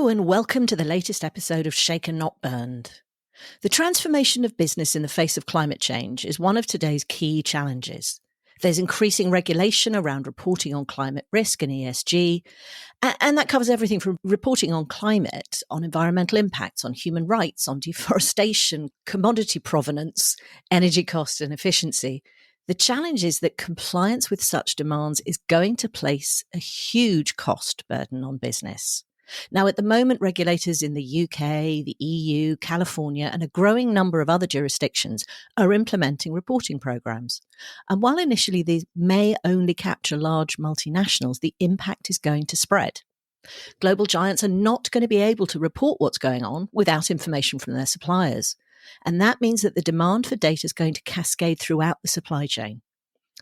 Hello and welcome to the latest episode of Shaken Not Burned. The transformation of business in the face of climate change is one of today's key challenges. There's increasing regulation around reporting on climate risk and ESG, and that covers everything from reporting on climate, on environmental impacts, on human rights, on deforestation, commodity provenance, energy costs and efficiency. The challenge is that compliance with such demands is going to place a huge cost burden on business. Now, at the moment, regulators in the UK, the EU, California, and a growing number of other jurisdictions are implementing reporting programs. And while initially these may only capture large multinationals, the impact is going to spread. Global giants are not going to be able to report what's going on without information from their suppliers. And that means that the demand for data is going to cascade throughout the supply chain.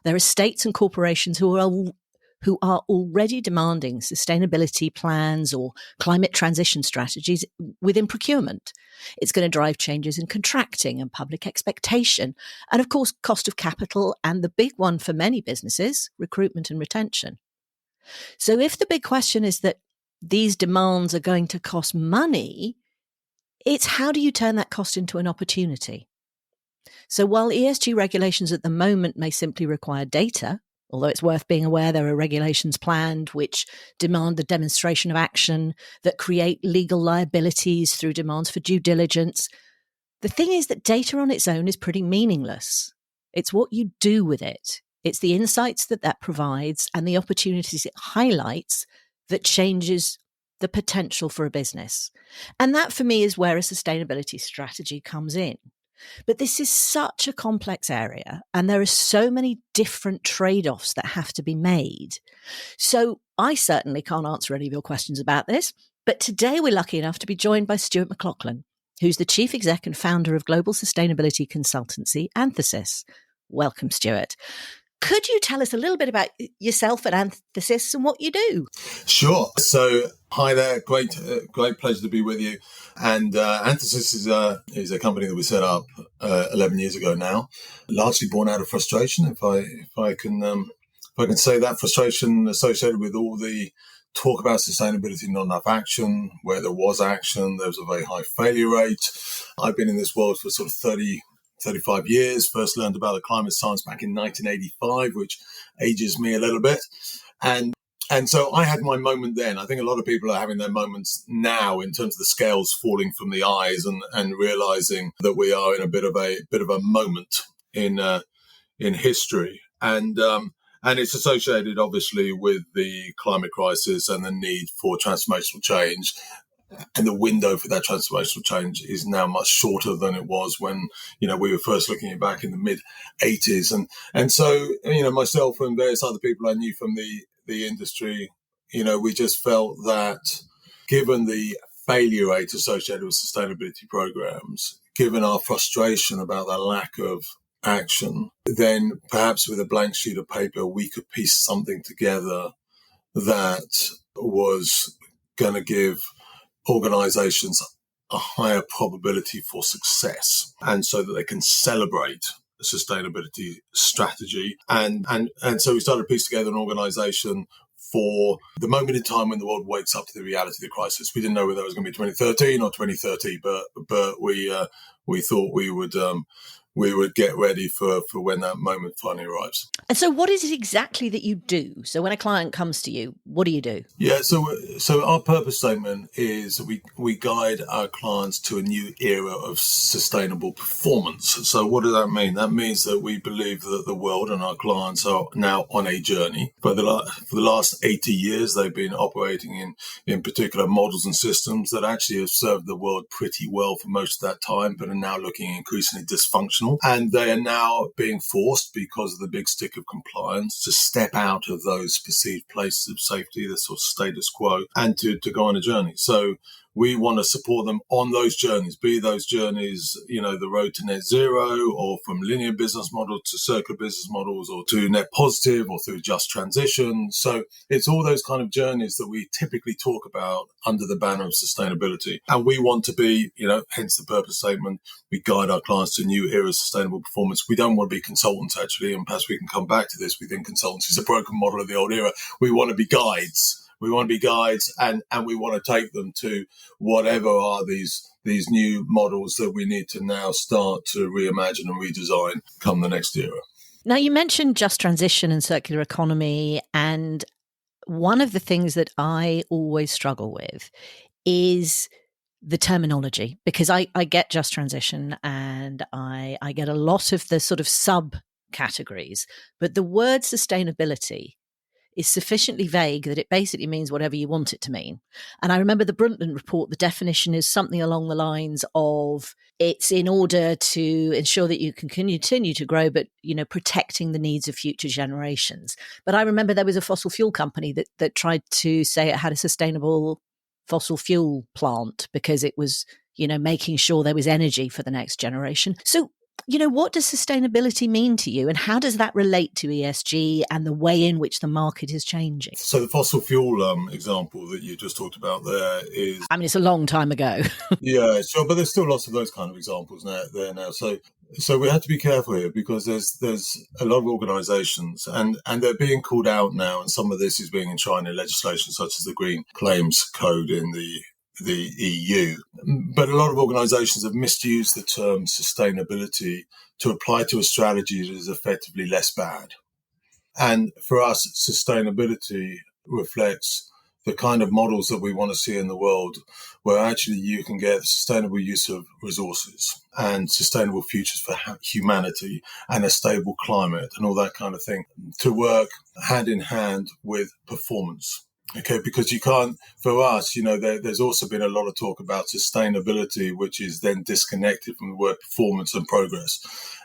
There are states and corporations who are already demanding sustainability plans or climate transition strategies within procurement. It's going to drive changes in contracting and public expectation, and of course, cost of capital, and the big one for many businesses, recruitment and retention. So if the big question is that these demands are going to cost money, it's how do you turn that cost into an opportunity? So while ESG regulations at the moment may simply require data, although it's worth being aware there are regulations planned which demand the demonstration of action, that create legal liabilities through demands for due diligence. The thing is that data on its own is pretty meaningless. It's what you do with it. It's the insights that provides and the opportunities it highlights that changes the potential for a business. And that for me is where a sustainability strategy comes in. But this is such a complex area, and there are so many different trade-offs that have to be made. So I certainly can't answer any of your questions about this, but today we're lucky enough to be joined by Stuart McLaughlin, who's the chief exec and founder of global sustainability consultancy Anthesis. Welcome, Stuart. Could you tell us a little bit about yourself at Anthesis and what you do? Sure. So, hi there. Great pleasure to be with you. And Anthesis is a company that we set up 11 years ago now, largely born out of frustration. If I can say that, frustration associated with all the talk about sustainability, not enough action. Where there was action, there was a very high failure rate. I've been in this world for sort of 35 years. First learned about the climate science back in 1985, which ages me a little bit. And so I had my moment then. I think a lot of people are having their moments now in terms of the scales falling from the eyes and realizing that we are in a bit of a moment in history. And it's associated obviously with the climate crisis and the need for transformational change. And the window for that transformational change is now much shorter than it was when, we were first looking at back in the mid-'80s. And so, myself and various other people I knew from the industry, we just felt that given the failure rate associated with sustainability programs, given our frustration about the lack of action, then perhaps with a blank sheet of paper, we could piece something together that was going to give organizations a higher probability for success, and so that they can celebrate a sustainability strategy. And so we started to piece together an organization for the moment in time when the world wakes up to the reality of the crisis. We didn't know whether it was going to be 2013 or 2030, but we thought we would get ready for when that moment finally arrives. And so what is it exactly that you do? So when a client comes to you, what do you do? Yeah, so our purpose statement is we guide our clients to a new era of sustainable performance. So what does that mean? That means that we believe that the world and our clients are now on a journey. For the last 80 years, they've been operating in particular models and systems that actually have served the world pretty well for most of that time, but are now looking increasingly dysfunctional. And they are now being forced, because of the big stick of compliance, to step out of those perceived places of safety, the sort of status quo, and to go on a journey. So we want to support them on those journeys, be those journeys, the road to net zero, or from linear business model to circular business models, or to net positive, or through just transition. So it's all those kind of journeys that we typically talk about under the banner of sustainability. And we want to be, hence the purpose statement, we guide our clients to a new era of sustainable performance. We don't want to be consultants, actually, and perhaps we can come back to this. We think consultancy is a broken model of the old era. We want to be guides. We want to be guides, and we want to take them to whatever are these new models that we need to now start to reimagine and redesign come the next era. Now, you mentioned just transition and circular economy, and one of the things that I always struggle with is the terminology, because I get just transition and I get a lot of the sort of subcategories, but the word sustainability is sufficiently vague that it basically means whatever you want it to mean. And I remember the Brundtland report, the definition is something along the lines of it's in order to ensure that you can continue to grow, but, protecting the needs of future generations. But I remember there was a fossil fuel company that tried to say it had a sustainable fossil fuel plant because it was, making sure there was energy for the next generation. So, what does sustainability mean to you, and how does that relate to ESG and the way in which the market is changing? So the fossil fuel example that you just talked about there is... I mean, it's a long time ago. Yeah, sure, but there's still lots of those kind of examples now. So we have to be careful here, because there's a lot of organisations, and they're being called out now, and some of this is being enshrined in legislation such as the Green Claims Code in the EU. But a lot of organisations have misused the term sustainability to apply to a strategy that is effectively less bad. And for us, sustainability reflects the kind of models that we want to see in the world, where actually you can get sustainable use of resources and sustainable futures for humanity and a stable climate and all that kind of thing to work hand in hand with performance. Okay, because you can't, for us, there's also been a lot of talk about sustainability, which is then disconnected from the word performance and progress.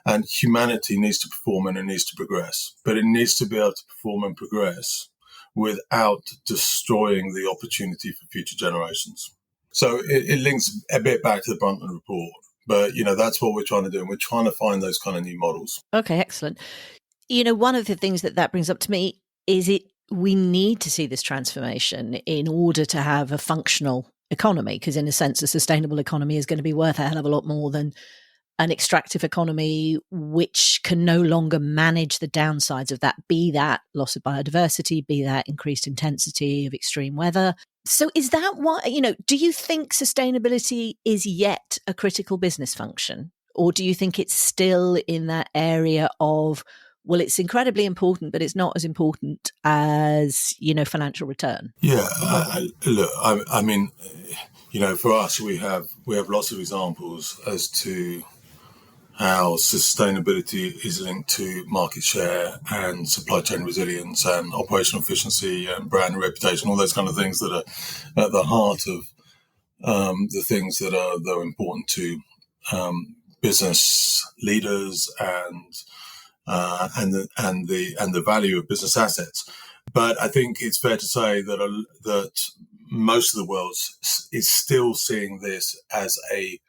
And humanity needs to perform and it needs to progress, but it needs to be able to perform and progress without destroying the opportunity for future generations. So it links a bit back to the Brundtland report, but, that's what we're trying to do. And we're trying to find those kind of new models. Okay, excellent. One of the things that brings up to me is we need to see this transformation in order to have a functional economy, because in a sense, a sustainable economy is going to be worth a hell of a lot more than an extractive economy, which can no longer manage the downsides of that, be that loss of biodiversity, be that increased intensity of extreme weather. So is that why, do you think sustainability is yet a critical business function? Or do you think it's still in that area of, well, it's incredibly important, but it's not as important as, financial return? Yeah, look, I mean, for us, we have lots of examples as to how sustainability is linked to market share and supply chain resilience and operational efficiency and brand and reputation, all those kind of things that are at the heart of the things that are important to business leaders and the value of business assets. But I think it's fair to say that most of the world is still seeing this as a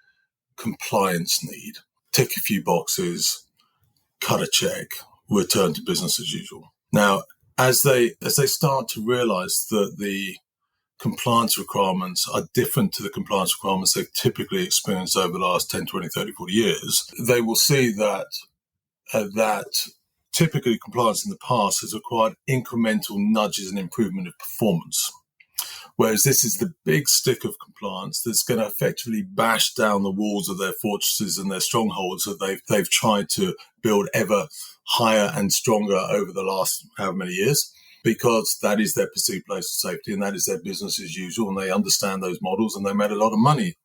compliance need. Tick a few boxes, cut a check, return to business as usual. Now, as they start to realize that the compliance requirements are different to the compliance requirements they've typically experienced over the last 10, 20, 30, 40 years, they will see that typically compliance in the past has required incremental nudges and improvement of performance. Whereas this is the big stick of compliance that's going to effectively bash down the walls of their fortresses and their strongholds that they've tried to build ever higher and stronger over the last however many years, because that is their perceived place of safety and that is their business as usual, and they understand those models and they made a lot of money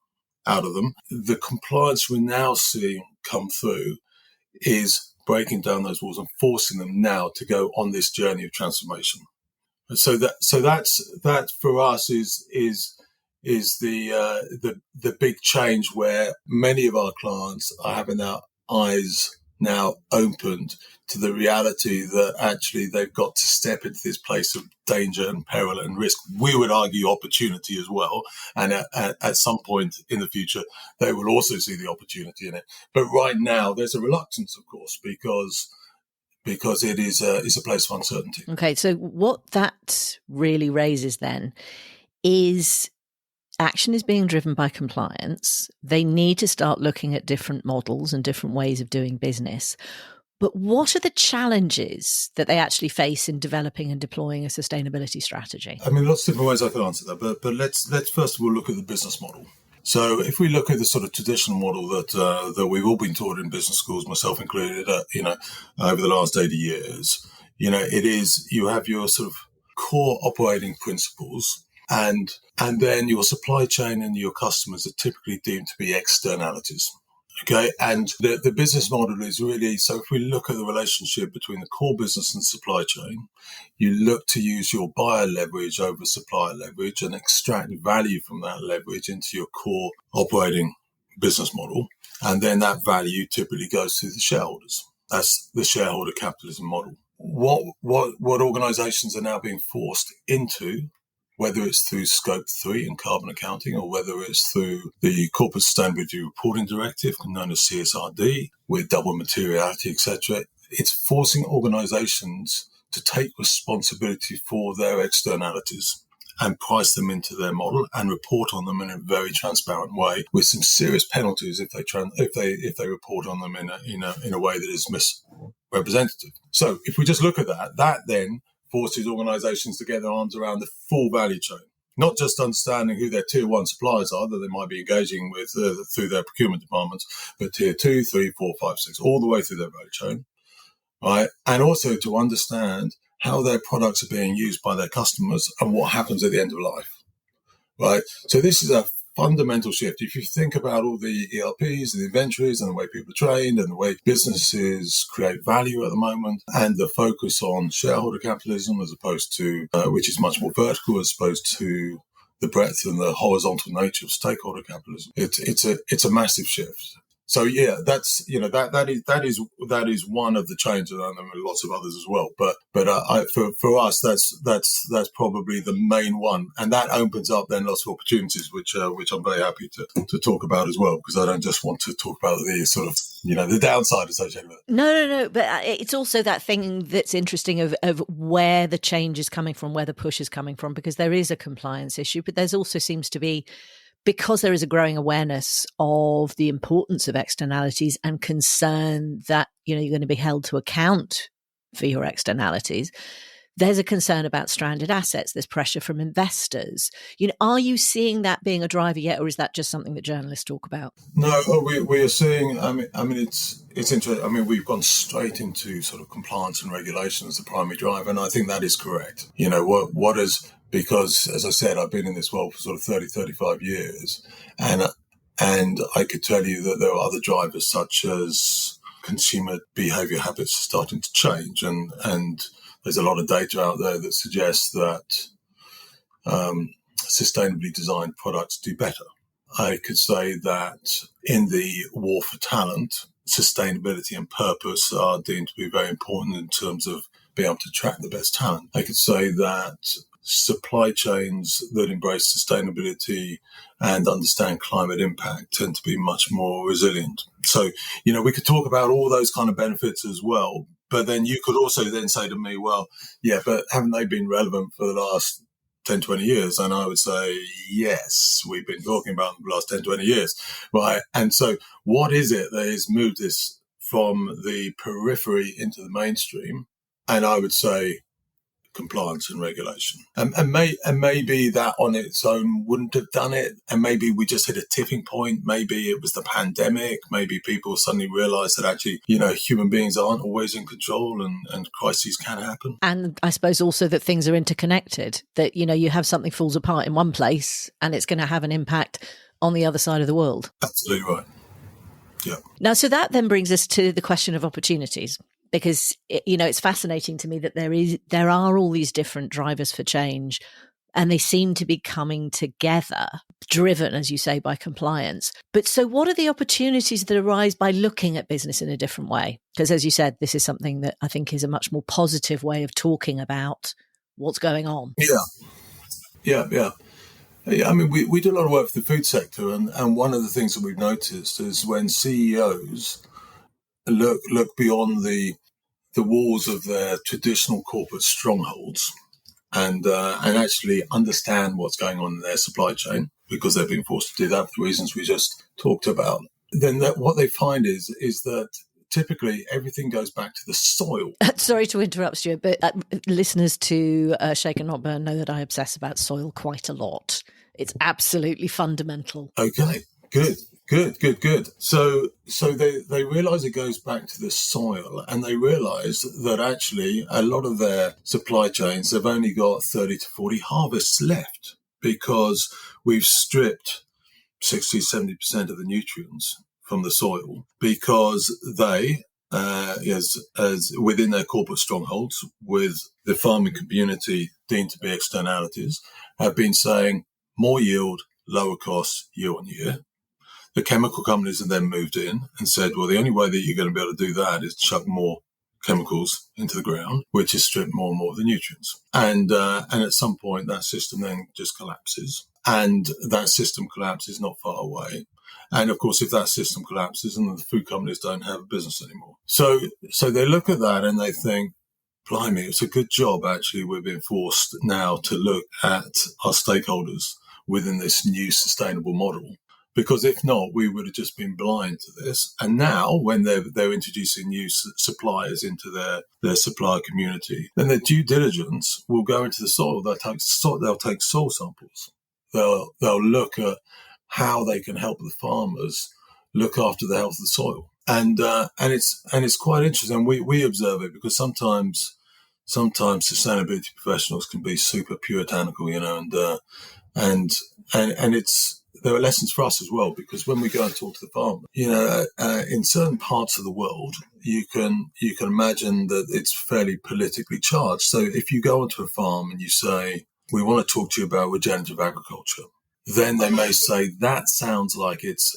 out of them. The compliance we're now seeing come through is breaking down those walls and forcing them now to go on this journey of transformation. So that for us is the big change, where many of our clients are having their eyes now opened to the reality that actually they've got to step into this place of danger and peril and risk. We would argue opportunity as well. And at some point in the future, they will also see the opportunity in it. But right now, there's a reluctance, of course, because it is a place of uncertainty. Okay, so what that really raises then is action is being driven by compliance. They need to start looking at different models and different ways of doing business. But what are the challenges that they actually face in developing and deploying a sustainability strategy? I mean, lots of different ways I could answer that, but let's first of all look at the business model. So if we look at the sort of traditional model that we've all been taught in business schools, myself included, over the last 80 years, it is you have your sort of core operating principles, and then your supply chain and your customers are typically deemed to be externalities. Okay, and the business model is really, so if we look at the relationship between the core business and supply chain, you look to use your buyer leverage over supplier leverage and extract value from that leverage into your core operating business model. And then that value typically goes to the shareholders. That's the shareholder capitalism model. What organizations are now being forced into, whether it's through Scope 3 and carbon accounting, or whether it's through the Corporate Sustainability Reporting Directive, known as CSRD, with double materiality, etc., it's forcing organizations to take responsibility for their externalities and price them into their model and report on them in a very transparent way, with some serious penalties if they report on them in a way that is misrepresentative. So if we just look at that then forces organizations to get their arms around the full value chain, not just understanding who their tier one suppliers are that they might be engaging with through their procurement departments, but tier 2, 3, 4, 5, 6, all the way through their value chain, right? And also to understand how their products are being used by their customers and what happens at the end of life, right? So this is a fundamental shift. If you think about all the ERPs and the inventories and the way people are trained and the way businesses create value at the moment, and the focus on shareholder capitalism as opposed to, which is much more vertical as opposed to the breadth and the horizontal nature of stakeholder capitalism, it's a massive shift. So yeah, that's that is one of the changes, and there are lots of others as well. But for us, that's probably the main one, and that opens up then lots of opportunities, which I'm very happy to talk about as well, because I don't just want to talk about the sort of the downside associated with it. No, but it's also that thing that's interesting of where the change is coming from, where the push is coming from, because there is a compliance issue, but there's also seems to be, because there is a growing awareness of the importance of externalities and concern that, you're going to be held to account for your externalities, there's a concern about stranded assets. There's pressure from investors. Are you seeing that being a driver yet, or is that just something that journalists talk about? No, we are seeing. I mean, it's interesting. I mean, we've gone straight into sort of compliance and regulation as the primary driver, and I think that is correct. What is, because as I said, I've been in this world for sort of 30, 35 years, and I could tell you that there are other drivers such as consumer behavior habits starting to change, and there's a lot of data out there that suggests that sustainably designed products do better. I could say that in the war for talent, sustainability and purpose are deemed to be very important in terms of being able to attract the best talent. I could say that supply chains that embrace sustainability and understand climate impact tend to be much more resilient. So, we could talk about all those kind of benefits as well. But then you could also then say to me, well, yeah, but haven't they been relevant for the last 10, 20 years? And I would say, yes, we've been talking about them for the last 10, 20 years, right? And so what is it that has moved this from the periphery into the mainstream? And I would say compliance and regulation. And maybe that on its own wouldn't have done it. And maybe we just hit a tipping point. Maybe it was the pandemic. Maybe people suddenly realized that actually, human beings aren't always in control and crises can happen. And I suppose also that things are interconnected, that, you have something falls apart in one place and it's going to have an impact on the other side of the world. Absolutely right. Yeah. Now, so that then brings us to the question of opportunities. Because, it's fascinating to me that there are all these different drivers for change, and they seem to be coming together, driven, as you say, by compliance. But so what are the opportunities that arise by looking at business in a different way? Because, as you said, this is something that I think is a much more positive way of talking about what's going on. Yeah. I mean, we do a lot of work for the food sector, and one of the things that we've noticed is when CEOs look beyond the walls of their traditional corporate strongholds and actually understand what's going on in their supply chain, because they've been forced to do that for the reasons we just talked about, then what they find is that typically everything goes back to the soil. Sorry to interrupt, Stuart, but listeners to Shake and Not Burn know that I obsess about soil quite a lot. It's absolutely fundamental. Okay, good. So they realise it goes back to the soil, and they realise that actually a lot of their supply chains have only got 30 to 40 harvests left because we've stripped 60, 70% of the nutrients from the soil because they, as within their corporate strongholds, with the farming community deemed to be externalities, have been saying more yield, lower costs year on year. The chemical companies have then moved in and said, well, the only way that you're going to be able to do that is chuck more chemicals into the ground, which is strip more and more of the nutrients. And at some point, that system then just collapses. And that system collapse is not far away. And of course, if that system collapses, then the food companies don't have a business anymore. So they look at that and they think, blimey, it's a good job, actually, we're being forced now to look at our stakeholders within this new sustainable model. Because if not, we would have just been blind to this. And now, when they're introducing new suppliers into their supplier community, then their due diligence will go into the soil. They'll take soil samples. They'll look at how they can help the farmers look after the health of the soil. And it's quite interesting. We observe it because sometimes sustainability professionals can be super puritanical, and it's. There are lessons for us as well, because when we go and talk to the farmer, in certain parts of the world, you can imagine that it's fairly politically charged. So if you go onto a farm and you say, we want to talk to you about regenerative agriculture, then they may say that sounds like it's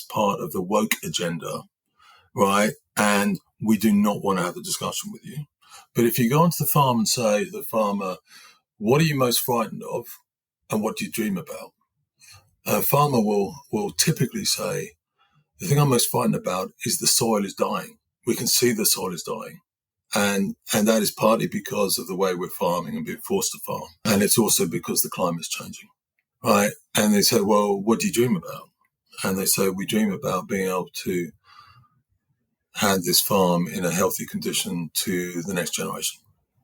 part of the woke agenda, right? And we do not want to have a discussion with you. But if you go onto the farm and say to the farmer, what are you most frightened of and what do you dream about? A farmer will typically say, the thing I'm most frightened about is the soil is dying. We can see the soil is dying. And that is partly because of the way we're farming and being forced to farm. And it's also because the climate's changing, right? And they say, well, what do you dream about? And they say, we dream about being able to hand this farm in a healthy condition to the next generation.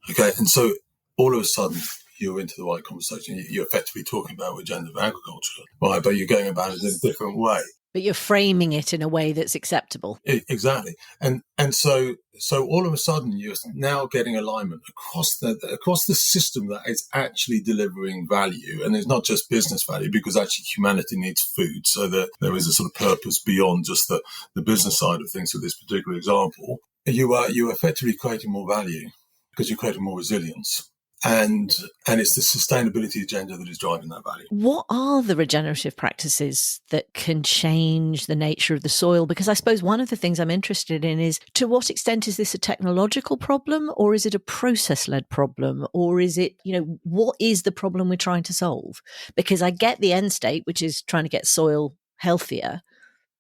Okay, and so all of a sudden, you're into the right conversation. You're effectively talking about regenerative agriculture, right? But you're going about it in a different way. But you're framing it in a way that's acceptable. Exactly. And so all of a sudden, you're now getting alignment across the system that is actually delivering value. And it's not just business value, because actually humanity needs food. So that there is a sort of purpose beyond just the business side of things. For this particular example, you're effectively creating more value because you're creating more resilience. And it's the sustainability agenda that is driving that value. What are the regenerative practices that can change the nature of the soil? Because I suppose one of the things I'm interested in is, to what extent is this a technological problem, or is it a process-led problem, or is it, what is the problem we're trying to solve? Because I get the end state, which is trying to get soil healthier,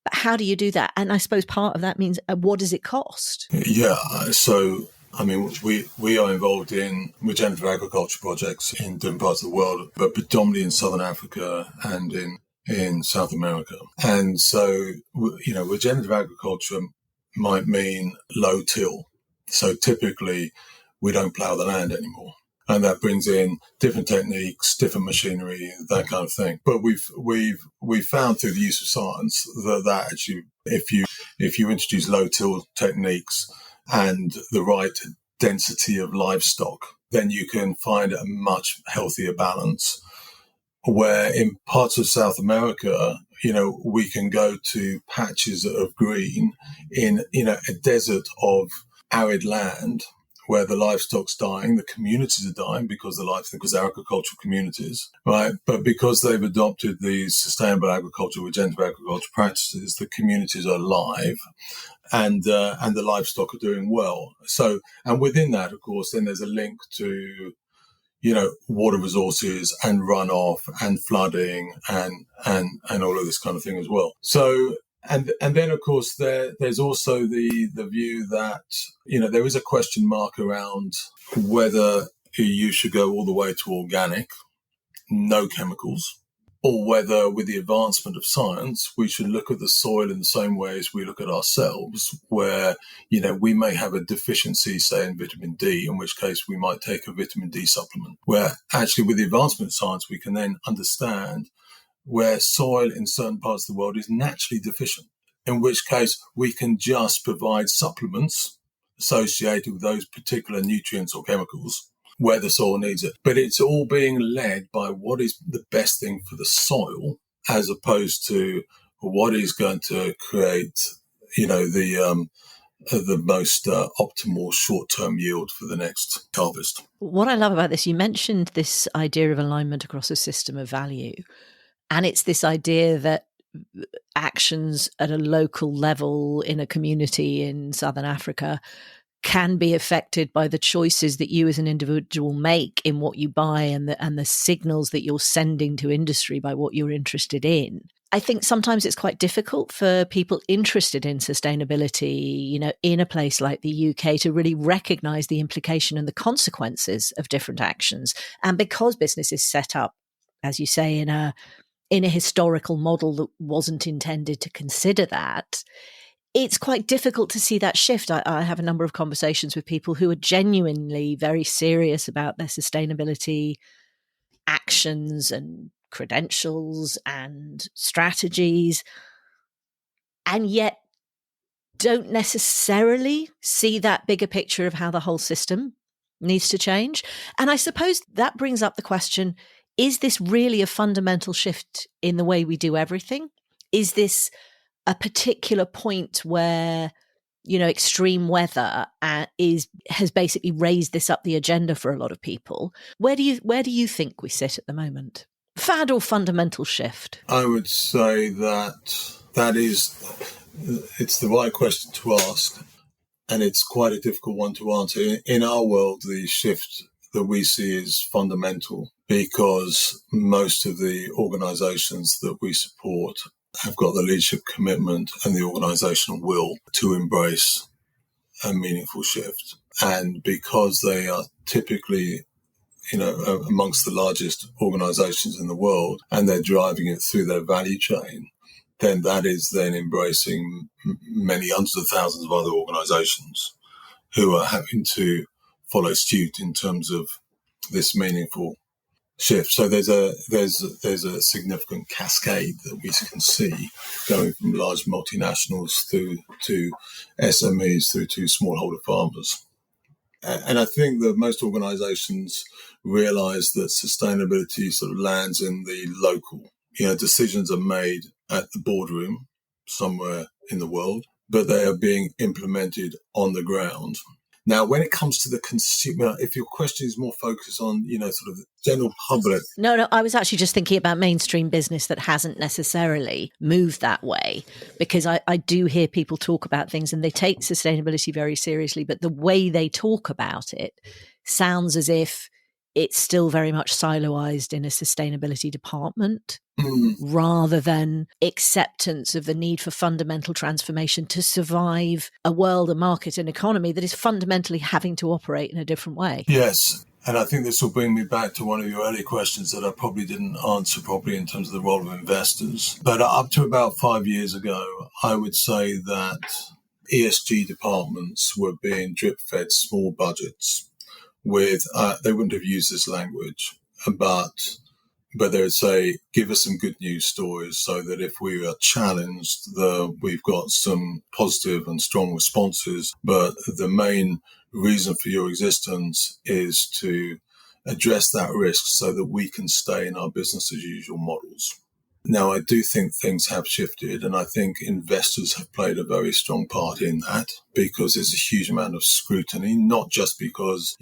but how do you do that? And I suppose part of that means, what does it cost? Yeah, so I mean, we are involved in regenerative agriculture projects in different parts of the world, but predominantly in Southern Africa and in South America. And so, regenerative agriculture might mean low till. So typically, we don't plow the land anymore. And that brings in different techniques, different machinery, that kind of thing. But we've found through the use of science that actually, if you introduce low till techniques and the right density of livestock, then you can find a much healthier balance. Where in parts of South America, we can go to patches of green in, a desert of arid land where the livestock's dying, the communities are dying because they're agricultural communities, right? But because they've adopted these sustainable agriculture, regenerative agriculture practices, the communities are alive. And the livestock are doing well. So, and within that, of course, then there's a link to, water resources and runoff and flooding and all of this kind of thing as well. So, and then of course there's also the view that, there is a question mark around whether you should go all the way to organic, no chemicals, or whether with the advancement of science, we should look at the soil in the same way as we look at ourselves, where, we may have a deficiency, say, in vitamin D, in which case we might take a vitamin D supplement, where actually with the advancement of science, we can then understand where soil in certain parts of the world is naturally deficient, in which case we can just provide supplements associated with those particular nutrients or chemicals where the soil needs it. But it's all being led by what is the best thing for the soil, as opposed to what is going to create, the most optimal short-term yield for the next harvest. What I love about this, you mentioned this idea of alignment across a system of value. And it's this idea that actions at a local level in a community in Southern Africa can be affected by the choices that you as an individual make in what you buy and the signals that you're sending to industry by what you're interested in. I think sometimes it's quite difficult for people interested in sustainability, in a place like the UK to really recognize the implication and the consequences of different actions. And because business is set up, as you say, in a historical model that wasn't intended to consider that, it's quite difficult to see that shift. I have a number of conversations with people who are genuinely very serious about their sustainability actions and credentials and strategies, and yet don't necessarily see that bigger picture of how the whole system needs to change. And I suppose that brings up the question, is this really a fundamental shift in the way we do everything? Is this a particular point where, extreme weather has basically raised this up the agenda for a lot of people? Where do you think we sit at the moment? Fad or fundamental shift? I would say it's the right question to ask, and it's quite a difficult one to answer. In our world, the shift that we see is fundamental because most of the organizations that we support have got the leadership commitment and the organizational will to embrace a meaningful shift. And because they are typically, amongst the largest organizations in the world, and they're driving it through their value chain, then that is then embracing many hundreds of thousands of other organizations who are having to follow suit in terms of this meaningful shift. So there's a significant cascade that we can see going from large multinationals through to SMEs through to smallholder farmers. And I think that most organizations realize that sustainability sort of lands in the local. Decisions are made at the boardroom somewhere in the world, but they are being implemented on the ground. Now, when it comes to the consumer, if your question is more focused on, sort of the general public. No, I was actually just thinking about mainstream business that hasn't necessarily moved that way, because I do hear people talk about things and they take sustainability very seriously, but the way they talk about it sounds as if it's still very much siloized in a sustainability department rather than acceptance of the need for fundamental transformation to survive a world, a market, an economy that is fundamentally having to operate in a different way. Yes. And I think this will bring me back to one of your earlier questions that I probably didn't answer properly in terms of the role of investors. But up to about 5 years ago, I would say that ESG departments were being drip-fed small budgets with, they wouldn't have used this language, but they would say, give us some good news stories so that if we are challenged, we've got some positive and strong responses. But the main reason for your existence is to address that risk so that we can stay in our business as usual models. Now, I do think things have shifted, and I think investors have played a very strong part in that because there's a huge amount of scrutiny, not just because,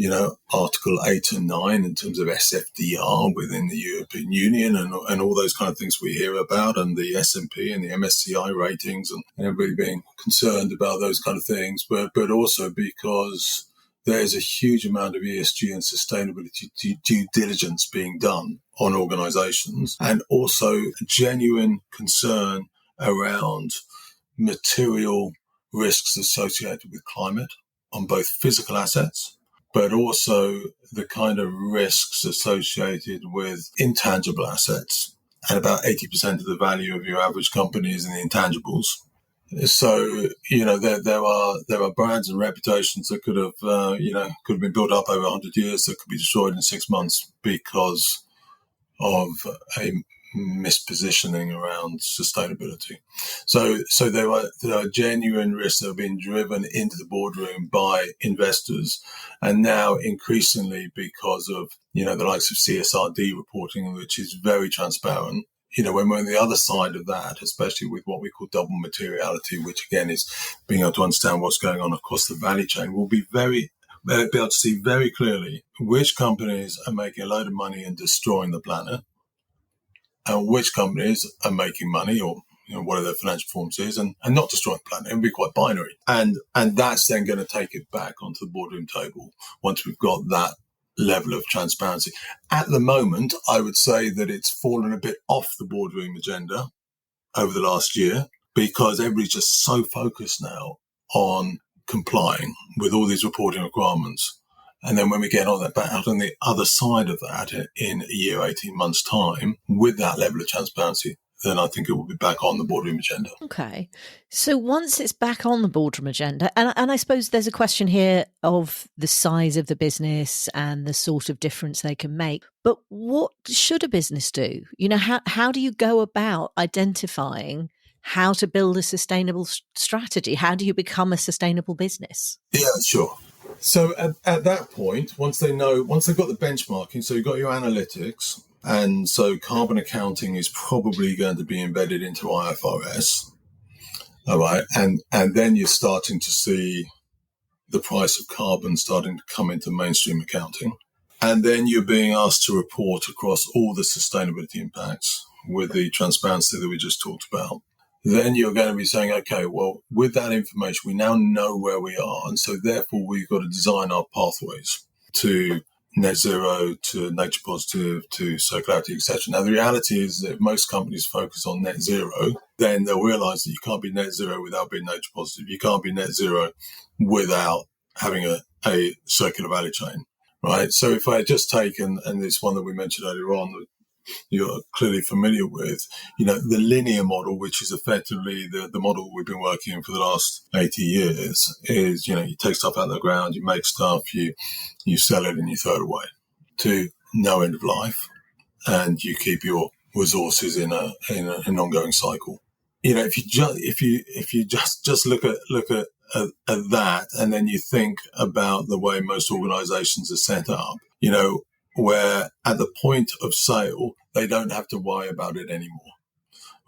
Article 8 and 9 in terms of SFDR within the European Union and all those kind of things we hear about, and the S&P and the MSCI ratings and everybody being concerned about those kind of things, but also because there's a huge amount of ESG and sustainability due diligence being done on organizations, and also a genuine concern around material risks associated with climate on both physical assets, but also the kind of risks associated with intangible assets. and about 80% of the value of your average company is in the intangibles. So, there are brands and reputations that could have been built up over 100 years that could be destroyed in 6 months because of a mispositioning around sustainability. So there are genuine risks that are being driven into the boardroom by investors, and now increasingly because of the likes of CSRD reporting, which is very transparent. When we're on the other side of that, especially with what we call double materiality, which again is being able to understand what's going on across the value chain, we'll be able to see very clearly which companies are making a load of money and destroying the planet, and which companies are making money or whatever their financial performance is and not destroying the planet. It'll be quite binary. And that's then going to take it back onto the boardroom table once we've got that level of transparency. At the moment, I would say that it's fallen a bit off the boardroom agenda over the last year because everybody's just so focused now on complying with all these reporting requirements. And then when we get on the other side of that in a year, 18 months' time, with that level of transparency, then I think it will be back on the boardroom agenda. Okay. So once it's back on the boardroom agenda, and I suppose there's a question here of the size of the business and the sort of difference they can make, but what should a business do? How do you go about identifying how to build a sustainable strategy? How do you become a sustainable business? Yeah, sure. So at that point, once they've got the benchmarking, so you've got your analytics, and so carbon accounting is probably going to be embedded into IFRS. All right. And then you're starting to see the price of carbon starting to come into mainstream accounting. And then you're being asked to report across all the sustainability impacts with the transparency that we just talked about. Then you're going to be saying, okay, well, with that information, we now know where we are. And so therefore, we've got to design our pathways to net zero, to nature positive, to circularity, etc. Now, the reality is that if most companies focus on net zero, then they'll realize that you can't be net zero without being nature positive. You can't be net zero without having a circular value chain, right? So if I had just taken, and this one that we mentioned earlier on, you're clearly familiar with, the linear model, which is effectively the model we've been working in for the last 80 years, is, you take stuff out of the ground, you make stuff, you sell it and you throw it away to no end of life, and you keep your resources in an ongoing cycle. If you just look at that, and then you think about the way most organizations are set up, where at the point of sale, they don't have to worry about it anymore,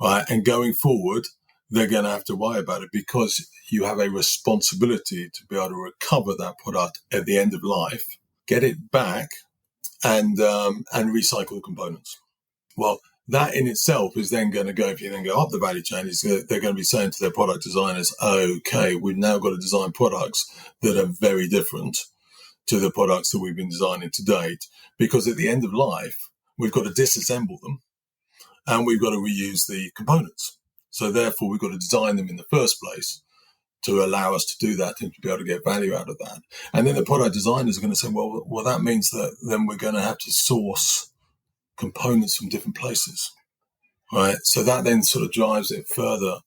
right? And going forward, they're going to have to worry about it because you have a responsibility to be able to recover that product at the end of life, get it back, and recycle the components. Well, that in itself is then going to go, if you then go up the value chain, they're going to be saying to their product designers, okay, we've now got to design products that are very different to the products that we've been designing to date, because at the end of life, we've got to disassemble them and we've got to reuse the components. So therefore, we've got to design them in the first place to allow us to do that and to be able to get value out of that. And then the product designers are going to say, well, that means that then we're going to have to source components from different places, right? So that then sort of drives it further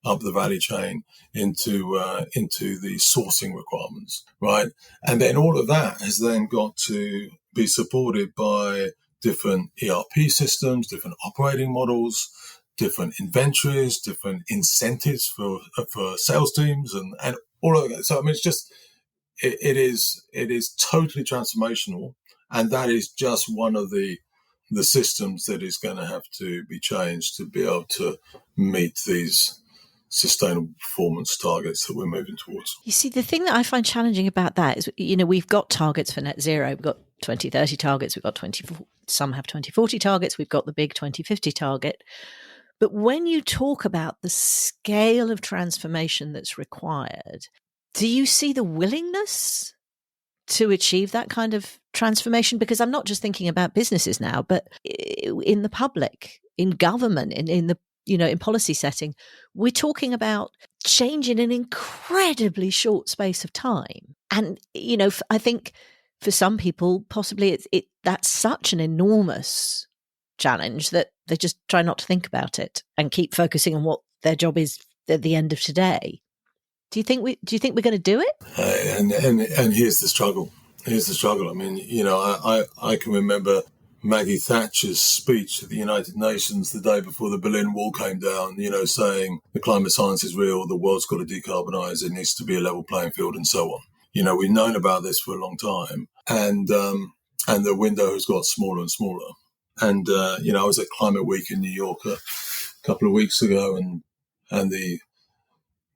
up the value chain into the sourcing requirements, right? And then all of that has then got to be supported by different ERP systems, different operating models, different inventories, different incentives for sales teams, and all of that. So I mean, it is totally transformational, and that is just one of the systems that is going to have to be changed to be able to meet these sustainable performance targets that we're moving towards. You see, the thing that I find challenging about that is, we've got targets for net zero. We've got 2030 targets. We've got some have 2040 targets. We've got the big 2050 target. But when you talk about the scale of transformation that's required, do you see the willingness to achieve that kind of transformation? Because I'm not just thinking about businesses now, but in the public, in government, in the in policy setting, we're talking about change in an incredibly short space of time. And, I think for some people, possibly that's such an enormous challenge that they just try not to think about it and keep focusing on what their job is at the end of today. Do you think we're going to do it? And here's the struggle. I mean, I can remember Maggie Thatcher's speech at the United Nations the day before the Berlin Wall came down, saying the climate science is real, the world's got to decarbonise, it needs to be a level playing field and so on. We've known about this for a long time, and the window has got smaller and smaller. And, I was at Climate Week in New York a couple of weeks ago, and the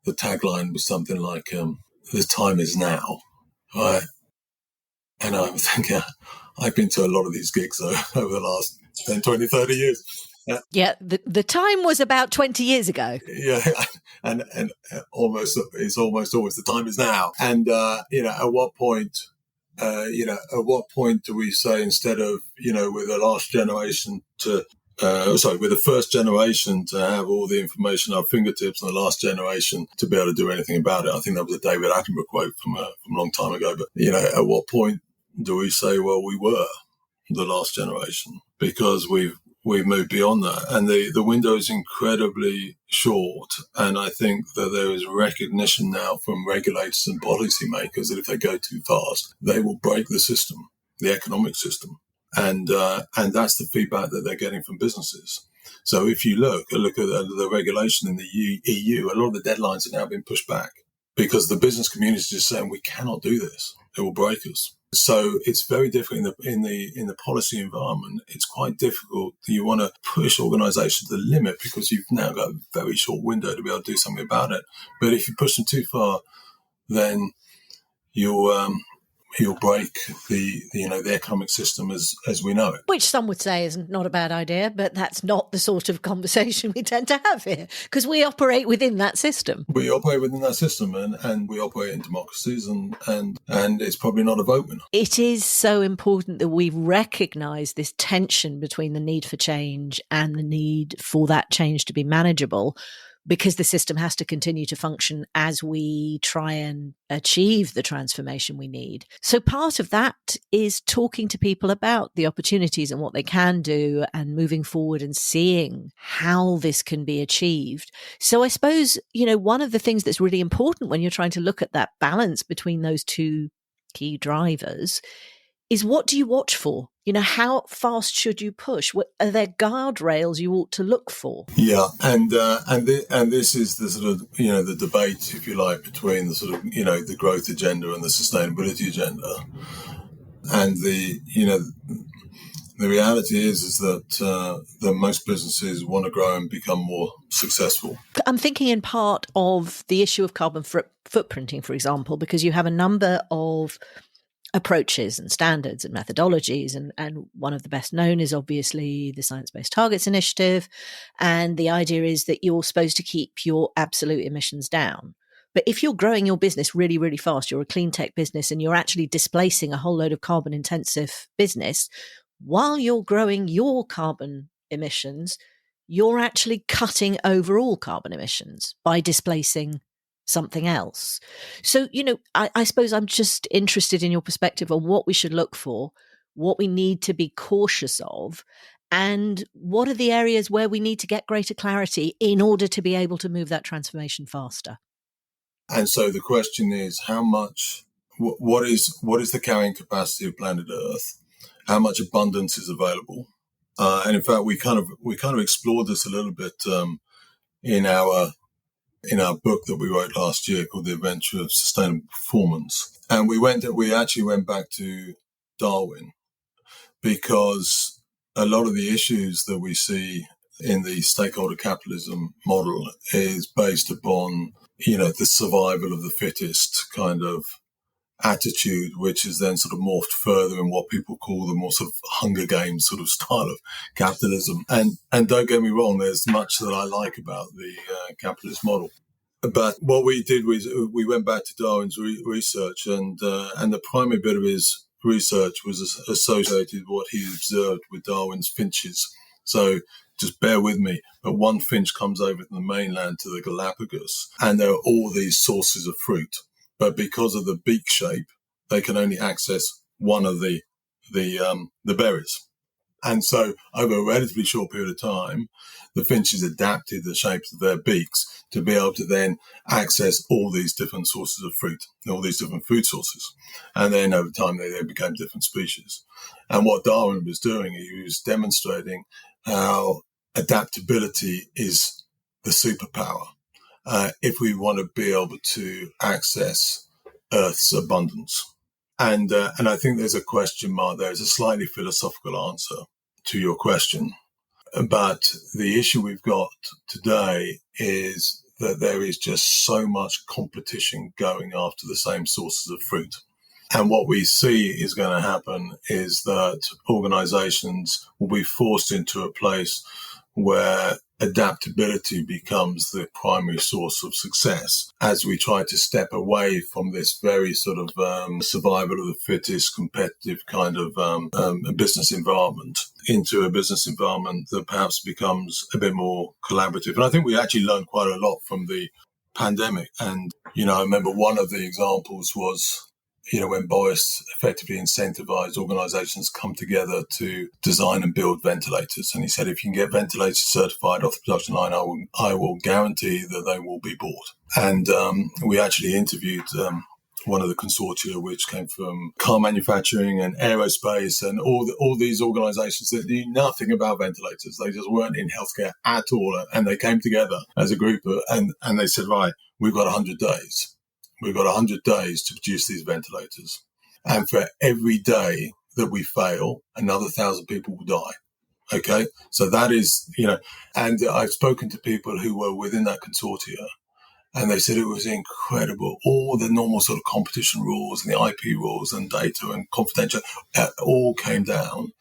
tagline was something like, the time is now, right? And I was thinking, I've been to a lot of these gigs over the last 10, 20, 30 years. Yeah, the time was about 20 years ago. Yeah, and it's almost always the time is now. And, at what point do we say, instead of, with the last generation with the first generation to have all the information at our fingertips and the last generation to be able to do anything about it? I think that was a David Attenborough quote from a long time ago. But, at what point do we say, well, we were the last generation? Because we've moved beyond that. And the window is incredibly short. And I think that there is recognition now from regulators and policymakers that if they go too fast, they will break the system, the economic system. And that's the feedback that they're getting from businesses. So if you look at the regulation in the EU, a lot of the deadlines have now been pushed back because the business community is just saying we cannot do this. It will break us. So it's very different in the policy environment. It's quite difficult. You want to push organisations to the limit because you've now got a very short window to be able to do something about it. But if you push them too far, then you'll break the economic system as we know it. Which some would say is not a bad idea, but that's not the sort of conversation we tend to have here because we operate within that system. We operate within that system and we operate in democracies and it's probably not a vote winner. It is so important that we recognise this tension between the need for change and the need for that change to be manageable, because the system has to continue to function as we try and achieve the transformation we need. So part of that is talking to people about the opportunities and what they can do and moving forward and seeing how this can be achieved. So I suppose, one of the things that's really important when you're trying to look at that balance between those two key drivers is, what do you watch for? How fast should you push? Are there guardrails you ought to look for? Yeah, and this is the sort of the debate, if you like, between the sort of the growth agenda and the sustainability agenda, and the reality is that most businesses want to grow and become more successful. I'm thinking in part of the issue of carbon footprinting, for example, because you have a number of approaches and standards and methodologies. And one of the best known is obviously the Science Based Targets Initiative. And the idea is that you're supposed to keep your absolute emissions down. But if you're growing your business really, really fast, you're a clean tech business and you're actually displacing a whole load of carbon intensive business, while you're growing your carbon emissions, you're actually cutting overall carbon emissions by displacing something else. So, I suppose I'm just interested in your perspective on what we should look for, what we need to be cautious of, and what are the areas where we need to get greater clarity in order to be able to move that transformation faster. And so the question is, how much, what is the carrying capacity of planet Earth? How much abundance is available? And in fact, we kind of explored this a little bit in our book that we wrote last year called The Adventure of Sustainable Performance. And we actually went back to Darwin, because a lot of the issues that we see in the stakeholder capitalism model is based upon, the survival of the fittest kind of attitude, which is then sort of morphed further in what people call the more sort of Hunger Games sort of style of capitalism. And don't get me wrong, there's much that I like about the capitalist model. But what we did was we went back to Darwin's research, and the primary bit of his research was associated with what he observed with Darwin's finches. So just bear with me, but one finch comes over to the mainland to the Galapagos, and there are all these sources of fruit. But because of the beak shape, they can only access one of the berries. And so over a relatively short period of time, the finches adapted the shapes of their beaks to be able to then access all these different sources of fruit, all these different food sources. And then over time, they became different species. And what Darwin was doing, he was demonstrating how adaptability is the superpower if we want to be able to access Earth's abundance. And I think there's a question mark there. There's a slightly philosophical answer to your question. But the issue we've got today is that there is just so much competition going after the same sources of fruit. And what we see is going to happen is that organizations will be forced into a place where adaptability becomes the primary source of success as we try to step away from this very sort of survival of the fittest, competitive kind of business environment into a business environment that perhaps becomes a bit more collaborative. And I think we actually learned quite a lot from the pandemic. And, I remember one of the examples was, when Boris effectively incentivized organizations to come together to design and build ventilators. And he said, if you can get ventilators certified off the production line, I will guarantee that they will be bought. And we actually interviewed one of the consortia, which came from car manufacturing and aerospace and all these organizations that knew nothing about ventilators. They just weren't in healthcare at all. And they came together as a group and they said, right, we've got 100 days. We've got 100 days to produce these ventilators. And for every day that we fail, another 1,000 people will die. Okay? So that is, and I've spoken to people who were within that consortia, and they said it was incredible. All the normal sort of competition rules and the IP rules and data and confidential all came down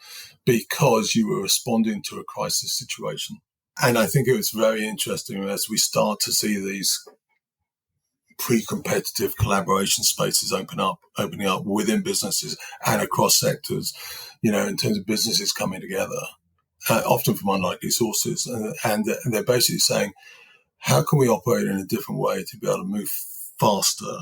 because you were responding to a crisis situation. And I think it was very interesting as we start to see these pre-competitive collaboration spaces opening up within businesses and across sectors, in terms of businesses coming together, often from unlikely sources. And they're basically saying, how can we operate in a different way to be able to move faster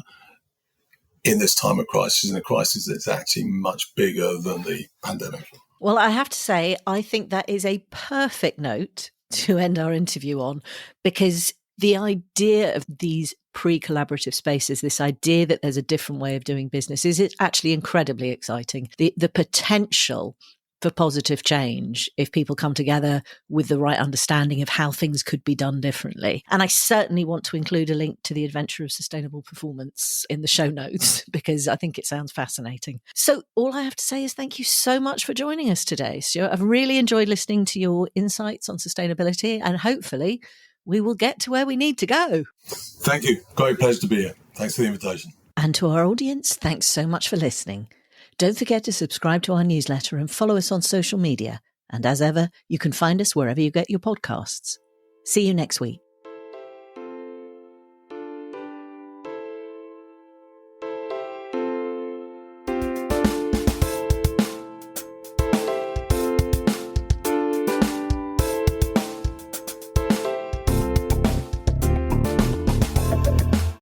in this time of crisis, in a crisis that's actually much bigger than the pandemic? Well, I have to say, I think that is a perfect note to end our interview on, because the idea of these pre-collaborative spaces, this idea that there's a different way of doing business, is actually incredibly exciting. The potential for positive change if people come together with the right understanding of how things could be done differently. And I certainly want to include a link to the Adventure of Sustainable Performance in the show notes because I think it sounds fascinating. So all I have to say is thank you so much for joining us today, Stuart. I've really enjoyed listening to your insights on sustainability, and hopefully we will get to where we need to go. Thank you. Great pleasure to be here. Thanks for the invitation. And to our audience, thanks so much for listening. Don't forget to subscribe to our newsletter and follow us on social media. And as ever, you can find us wherever you get your podcasts. See you next week.